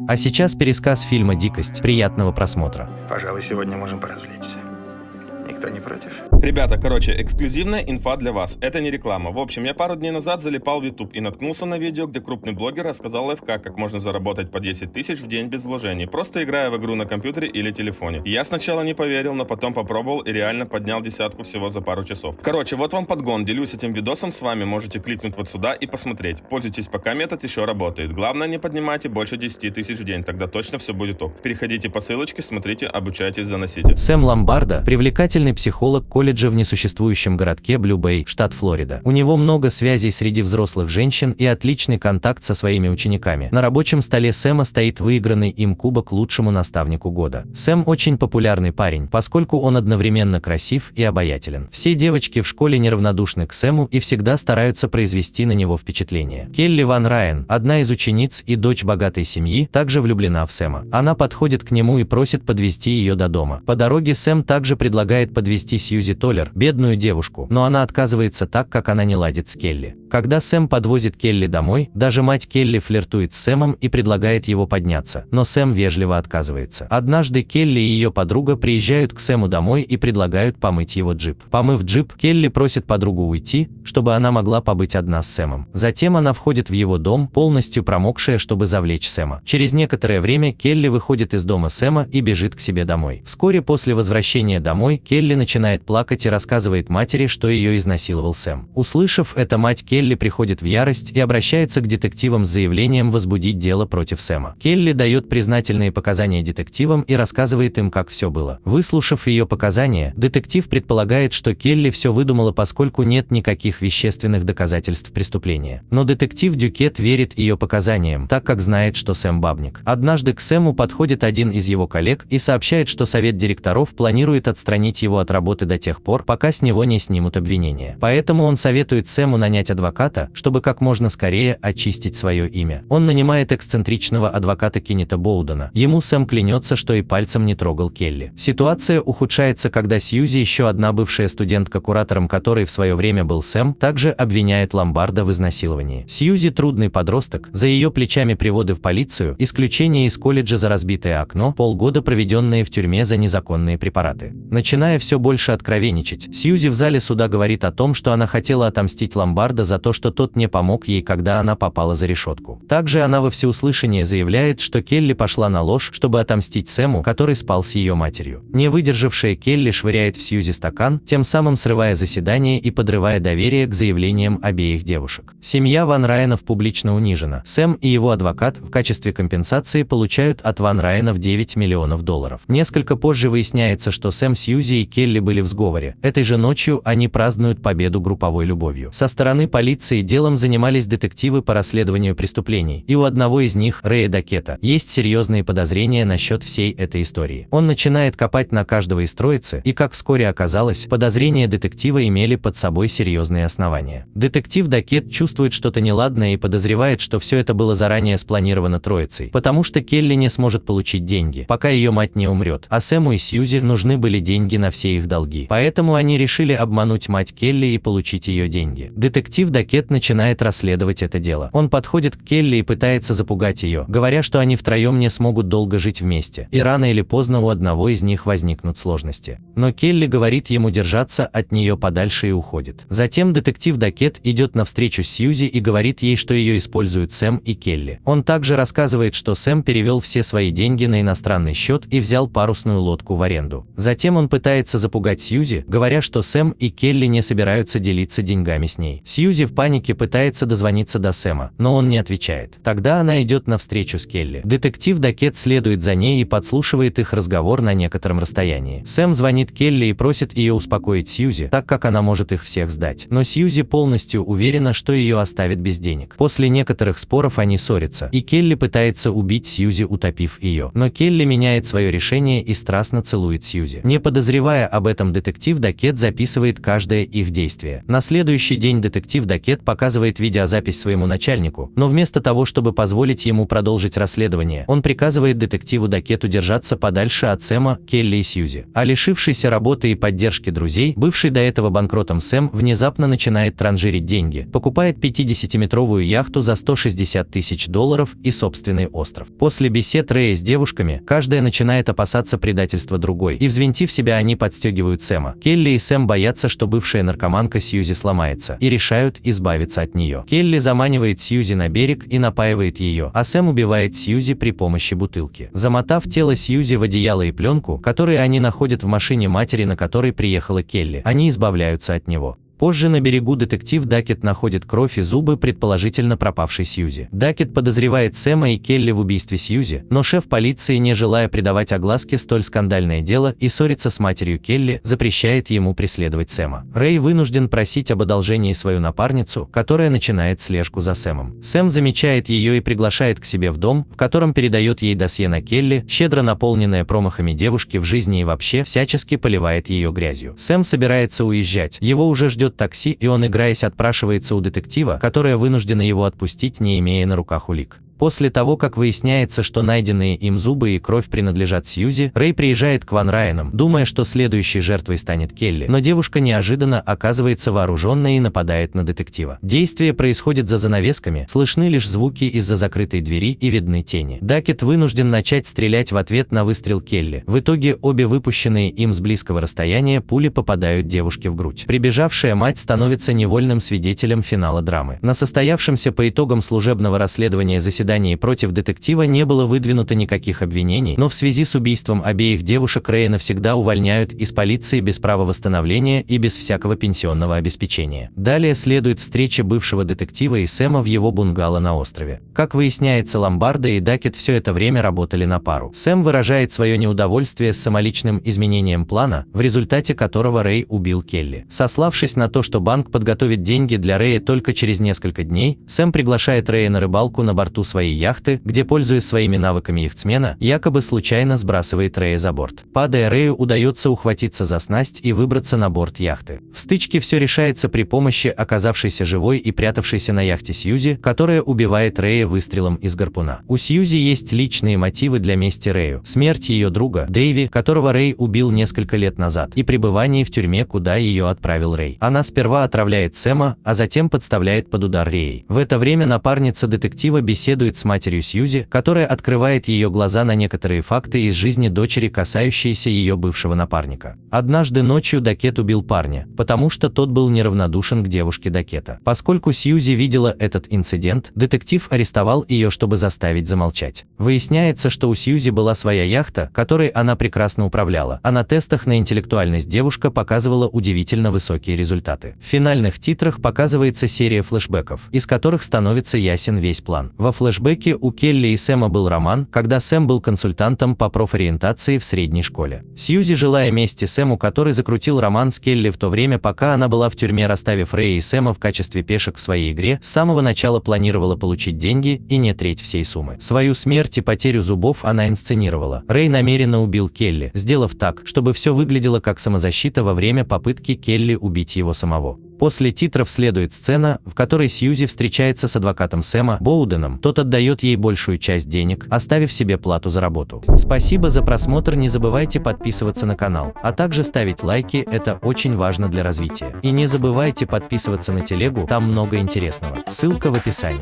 А сейчас пересказ фильма «Дикость». Приятного просмотра. Пожалуй, сегодня можем поразвлечься. Никто не против? Ребята, короче, эксклюзивная инфа для вас. Это не реклама. В общем, я пару дней назад залипал в YouTube и наткнулся на видео, где крупный блогер рассказал лайфхак, как можно заработать по 10 тысяч в день без вложений, просто играя в игру на компьютере или телефоне. Я сначала не поверил, но потом попробовал и реально поднял десятку всего за пару часов. Короче, вот вам подгон. Делюсь этим видосом с вами, можете кликнуть вот сюда и посмотреть. Пользуйтесь, пока метод еще работает. Главное, не поднимайте больше 10 тысяч в день, тогда точно все будет ок. Переходите по ссылочке, смотрите, обучайтесь, заносите. Сэм Ломбардо – привлекательный психолог колледжа в несуществующем городке Блю-Бэй, штат Флорида. У него много связей среди взрослых женщин и отличный контакт со своими учениками. На рабочем столе Сэма стоит выигранный им кубок лучшему наставнику года. Сэм очень популярный парень, поскольку он одновременно красив и обаятелен. Все девочки в школе неравнодушны к Сэму и всегда стараются произвести на него впечатление. Келли Ван Райен, одна из учениц и дочь богатой семьи, также влюблена в Сэма. Она подходит к нему и просит подвезти ее до дома. По дороге Сэм также предлагает подвезти Сьюзи Толлер, бедную девушку, но она отказывается, так как она не ладит с Келли. Когда Сэм подвозит Келли домой, даже мать Келли флиртует с Сэмом и предлагает его подняться, но Сэм вежливо отказывается. Однажды Келли и ее подруга приезжают к Сэму домой и предлагают помыть его джип. Помыв джип, Келли просит подругу уйти, чтобы она могла побыть одна с Сэмом. Затем она входит в его дом, полностью промокшая, чтобы завлечь Сэма. Через некоторое время Келли выходит из дома Сэма и бежит к себе домой. Вскоре после возвращения домой Келли начинает плакать и рассказывает матери, что ее изнасиловал Сэм. Услышав это, мать Келли приходит в ярость и обращается к детективам с заявлением возбудить дело против Сэма. Келли дает признательные показания детективам и рассказывает им, как все было. Выслушав ее показания, детектив предполагает, что Келли все выдумала, поскольку нет никаких вещественных доказательств преступления. Но детектив Дюкет верит ее показаниям, так как знает, что Сэм бабник. Однажды к Сэму подходит один из его коллег и сообщает, что совет директоров планирует отстранить его от работы до тех пор, пока с него не снимут обвинения. Поэтому он советует Сэму нанять адвоката, чтобы как можно скорее очистить свое имя. Он нанимает эксцентричного адвоката Кеннета Боудена. Ему Сэм клянется, что и пальцем не трогал Келли. Ситуация ухудшается, когда Сьюзи, еще одна бывшая студентка, куратором которой в свое время был Сэм, также обвиняет Ломбардо в изнасиловании. Сьюзи трудный подросток, за ее плечами приводы в полицию, исключение из колледжа за разбитое окно, полгода проведенные в тюрьме за незаконные препараты. Начиная все больше откровенничать, Сьюзи в зале суда говорит о том, что она хотела отомстить Ломбардо за то, что тот не помог ей, когда она попала за решетку. Также она во всеуслышание заявляет, что Келли пошла на ложь, чтобы отомстить Сэму, который спал с ее матерью. Не выдержавшая Келли швыряет в Сьюзи стакан, тем самым срывая заседание и подрывая доверие к заявлениям обеих девушек. Семья Ван Райенов публично унижена. Сэм и его адвокат в качестве компенсации получают от Ван Райенов $9 миллионов. Несколько позже выясняется, что Сэм, Сьюзи и Келли были в сговоре. Этой же ночью они празднуют победу групповой любовью. Со стороны полиции делом занимались детективы по расследованию преступлений, и у одного из них, Рэя Дакета, есть серьезные подозрения насчет всей этой истории. Он начинает копать на каждого из троицы, и, как вскоре оказалось, подозрения детектива имели под собой серьезные основания. Детектив Дакет чувствует что-то неладное и подозревает, что все это было заранее спланировано троицей, потому что Келли не сможет получить деньги, пока ее мать не умрет, а Сэму и Сьюзи нужны были деньги на все их долги. Поэтому они решили обмануть мать Келли и получить ее деньги. Детектив Дакет начинает расследовать это дело. Он подходит к Келли и пытается запугать ее, говоря, что они втроем не смогут долго жить вместе, и рано или поздно у одного из них возникнут сложности. Но Келли говорит ему держаться от нее подальше и уходит. Затем детектив Дакет идет навстречу Сьюзи и говорит ей, что ее используют Сэм и Келли. Он также рассказывает, что Сэм перевел все свои деньги на иностранный счет и взял парусную лодку в аренду. Затем он пытается запугать Сьюзи, говоря, что Сэм и Келли не собираются делиться деньгами с ней. Сьюзи в панике пытается дозвониться до Сэма, но он не отвечает. Тогда она идет навстречу с Келли. Детектив Дакет следует за ней и подслушивает их разговор на некотором расстоянии. Сэм звонит Келли и просит ее успокоить Сьюзи, так как она может их всех сдать. Но Сьюзи полностью уверена, что ее оставят без денег. После некоторых споров они ссорятся, и Келли пытается убить Сьюзи, утопив ее. Но Келли меняет свое решение и страстно целует Сьюзи. Не подозревая Подозревая об этом, детектив Дакет записывает каждое их действие. На следующий день детектив Дакет показывает видеозапись своему начальнику, но вместо того, чтобы позволить ему продолжить расследование, он приказывает детективу Дакету держаться подальше от Сэма, Келли и Сьюзи. А лишившийся работы и поддержки друзей, бывший до этого банкротом Сэм внезапно начинает транжирить деньги, покупает 50-метровую яхту за $160 тысяч и собственный остров. После бесед Рэя с девушками, каждая начинает опасаться предательства другой, и взвинтив себя, они подстегивают Сэма. Келли и Сэм боятся, что бывшая наркоманка Сьюзи сломается, и решают избавиться от нее. Келли заманивает Сьюзи на берег и напаивает ее, а Сэм убивает Сьюзи при помощи бутылки. Замотав тело Сьюзи в одеяло и пленку, которые они находят в машине матери, на которой приехала Келли, они избавляются от него. Позже на берегу детектив Дакет находит кровь и зубы предположительно пропавшей Сьюзи. Дакет подозревает Сэма и Келли в убийстве Сьюзи, но шеф полиции, не желая придавать огласке столь скандальное дело и ссориться с матерью Келли, запрещает ему преследовать Сэма. Рэй вынужден просить об одолжении свою напарницу, которая начинает слежку за Сэмом. Сэм замечает ее и приглашает к себе в дом, в котором передает ей досье на Келли, щедро наполненное промахами девушки в жизни и вообще всячески поливает ее грязью. Сэм собирается уезжать, его уже ждет такси, и он, играясь, отпрашивается у детектива, которая вынуждена его отпустить, не имея на руках улик. После того, как выясняется, что найденные им зубы и кровь принадлежат Сьюзи, Рэй приезжает к Ван Райенам, думая, что следующей жертвой станет Келли, но девушка неожиданно оказывается вооруженной и нападает на детектива. Действие происходит за занавесками, слышны лишь звуки из-за закрытой двери и видны тени. Дакет вынужден начать стрелять в ответ на выстрел Келли. В итоге обе выпущенные им с близкого расстояния пули попадают девушке в грудь. Прибежавшая мать становится невольным свидетелем финала драмы. На состоявшемся по итогам служебного расследования заседании против детектива не было выдвинуто никаких обвинений, но в связи с убийством обеих девушек Рэя навсегда увольняют из полиции без права восстановления и без всякого пенсионного обеспечения. Далее следует встреча бывшего детектива и Сэма в его бунгало на острове. Как выясняется, Ломбардо и Дакет все это время работали на пару. Сэм выражает свое неудовольствие с самоличным изменением плана, в результате которого Рэй убил Келли. Сославшись на то, что банк подготовит деньги для Рэя только через несколько дней, Сэм приглашает Рэя на рыбалку на борту своей яхты, где, пользуясь своими навыками яхтсмена, якобы случайно сбрасывает Рэя за борт. Падая, Рэю удается ухватиться за снасть и выбраться на борт яхты. В стычке все решается при помощи оказавшейся живой и прятавшейся на яхте Сьюзи, которая убивает Рэя выстрелом из гарпуна. У Сьюзи есть личные мотивы для мести Рэю: смерть ее друга, Дэйви, которого Рэй убил несколько лет назад, и пребывание в тюрьме, куда ее отправил Рэй. Она сперва отравляет Сэма, а затем подставляет под удар Рэя. В это время напарница детектива беседует с матерью Сьюзи, которая открывает ее глаза на некоторые факты из жизни дочери, касающиеся ее бывшего напарника. Однажды ночью Дакет убил парня, потому что тот был неравнодушен к девушке Дакета. Поскольку Сьюзи видела этот инцидент, детектив арестовал ее, чтобы заставить замолчать. Выясняется, что у Сьюзи была своя яхта, которой она прекрасно управляла, а на тестах на интеллектуальность девушка показывала удивительно высокие результаты. В финальных титрах показывается серия флешбеков, из которых становится ясен весь план. Во флешбеке у Келли и Сэма был роман, когда Сэм был консультантом по профориентации в средней школе. Сьюзи, желая мести Сэму, который закрутил роман с Келли в то время, пока она была в тюрьме, расставив Рэя и Сэма в качестве пешек в своей игре, с самого начала планировала получить деньги и не треть всей суммы. Свою смерть и потерю зубов она инсценировала. Рэй намеренно убил Келли, сделав так, чтобы все выглядело как самозащита во время попытки Келли убить его самого. После титров следует сцена, в которой Сьюзи встречается с адвокатом Сэма, Боуденом. Тот отдает ей большую часть денег, оставив себе плату за работу. Спасибо за просмотр, не забывайте подписываться на канал, а также ставить лайки, это очень важно для развития. И не забывайте подписываться на телегу, там много интересного. Ссылка в описании.